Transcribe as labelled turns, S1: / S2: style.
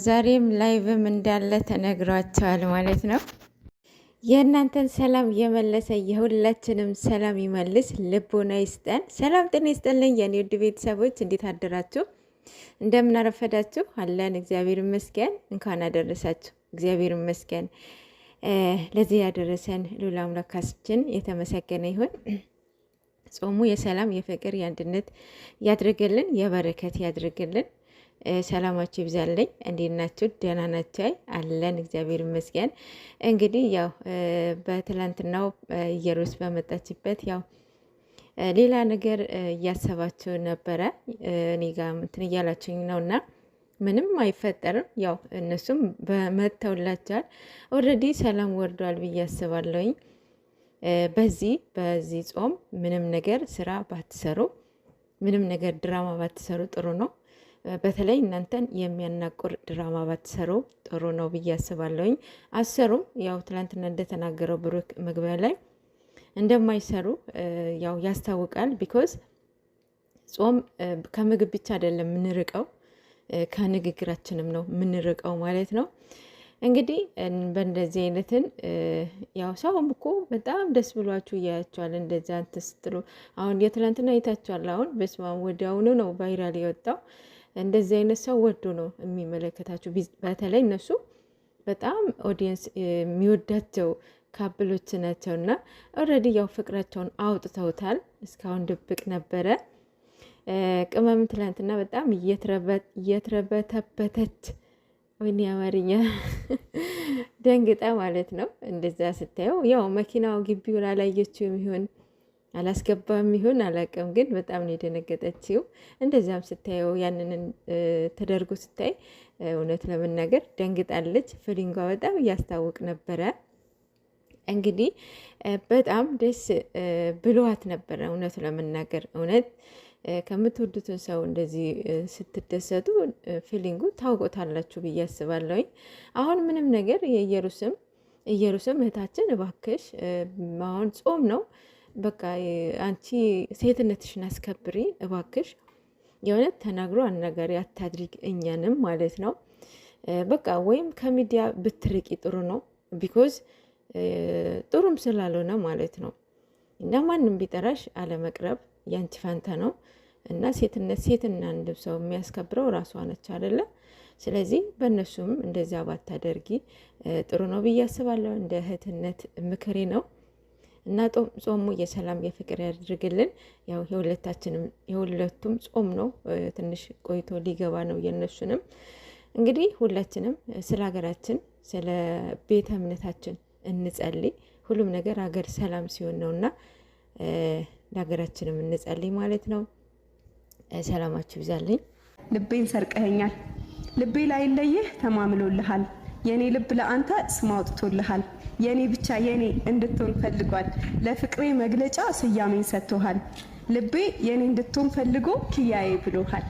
S1: ዛሬም ላይቭም እንዳለ ተነግሯቸዋል ማለት ነው። የእናንተን ሰላም የመለሰ የሁላችንም ሰላም ይመልስ፣ ልቦና ይስጠን። ሰላም ጤና ይስጠልኝ የኔ ውድ ቤተሰቦች፣ እንዴት አደራችሁ? እንደምን አረፈዳችሁ? አለን እግዚአብሔር ይመስገን። እንኳን አደረሳችሁ። እግዚአብሔር ይመስገን። ለዚህ ያደረሰን ልዑል አምላካችን የተመሰገነ ይሁን። ጾሙ የሰላም የፍቅር የአንድነት ያድርግልን፣ የበረከት ያድርግልን። ሰላማችሁ ይብዛልኝ። እንዴት ናችሁ? ደህና ናችሁ? አለን እግዚአብሔር ይመስገን። እንግዲህ ያው በትላንትናው ኢየሩስ በመጣችበት ያው ሌላ ነገር እያሰባችሁ ነበረ። እኔ ጋር እንትን እያላችሁኝ ነው እና ምንም አይፈጠርም። ያው እነሱም በመተውላቸዋል። ኦልሬዲ ሰላም ወርዷል ብዬ አስባለሁኝ። በዚህ ጾም ምንም ነገር ስራ ባትሰሩ፣ ምንም ነገር ድራማ ባትሰሩ ጥሩ ነው። በተለይ እናንተን የሚያናቁር ድራማ ባትሰሩ ጥሩ ነው ብዬ አስባለሁኝ። አሰሩም ያው ትላንትና እንደተናገረው ብሩክ መግቢያ ላይ እንደማይሰሩ ያው ያስታውቃል። ቢኮዝ ጾም ከምግብ ብቻ አይደለም የምንርቀው፣ ከንግግራችንም ነው የምንርቀው ማለት ነው። እንግዲህ በእንደዚህ አይነትን ያው ሰውም እኮ በጣም ደስ ብሏችሁ እያያቸዋል። እንደዛ እንትን ስትሉ አሁን የትላንትና አይታችኋል። አሁን በስማም ወዲያውኑ ነው ቫይራል የወጣው። እንደዚህ አይነት ሰው ወዶ ነው የሚመለከታቸው። በተለይ እነሱ በጣም ኦዲየንስ የሚወዳቸው ካፕሎች ናቸው እና ኦልሬዲ ያው ፍቅራቸውን አውጥተውታል። እስካሁን ድብቅ ነበረ። ቅመም ትላንትና በጣም እየተረበተበተች ወይኔ አማርኛ ደንግጣ ማለት ነው። እንደዛ ስታየው ያው መኪናው ግቢው ላላየችው የሚሆን አላስገባም ይሁን አላውቅም፣ ግን በጣም ነው የደነገጠችው። እንደዛም ስታየው ያንን ተደርጎ ስታይ እውነት ለመናገር ደንግጣለች። ፊሊንጓ በጣም እያስታወቅ ነበረ። እንግዲህ በጣም ደስ ብሏት ነበረ። እውነት ለመናገር እውነት ከምትወዱትን ሰው እንደዚህ ስትደሰቱ ፊሊንጉ ታውቆታላችሁ ብዬ አስባለሁኝ። አሁን ምንም ነገር የኢየሩስም እህታችን እባክሽ አሁን ጾም ነው፣ በቃ አንቺ ሴትነትሽን አስከብሪ እባክሽ። የእውነት ተናግሮ አነጋሪ አታድርግ እኛንም ማለት ነው። በቃ ወይም ከሚዲያ ብትርቂ ጥሩ ነው። ቢኮዝ ጥሩም ስላልሆነ ማለት ነው። እና ማንም ቢጠራሽ አለመቅረብ ያንቺ ፋንታ ነው። እና ሴትና አንድ ሰው የሚያስከብረው ራሷ ነች አይደለ? ስለዚህ በእነሱም እንደዚያ ባታደርጊ ጥሩ ነው ብዬ አስባለሁ። እንደ እህትነት ምክሬ ነው። እና ጾሙ የሰላም የፍቅር ያድርግልን። ያው የሁለቱም ጾም ነው። ትንሽ ቆይቶ ሊገባ ነው የነሱንም። እንግዲህ ሁላችንም ስለ ሀገራችን ስለ ቤተ እምነታችን እንጸልይ። ሁሉም ነገር ሀገር ሰላም ሲሆን ነውና ለሀገራችንም እንጸልይ ማለት ነው። ሰላማችሁ ይብዛልኝ።
S2: ልቤን ሰርቀኸኛል፣ ልቤ ላይ ለይህ ተማምሎልሃል። የኔ ልብ ለአንተ ስም አውጥቶልሃል። የኔ ብቻ የኔ እንድትሆን ፈልጓል። ለፍቅሬ መግለጫ ስያሜን ሰጥቶሃል። ልቤ የኔ እንድትሆን ፈልጎ ኪያዬ ብሎሃል።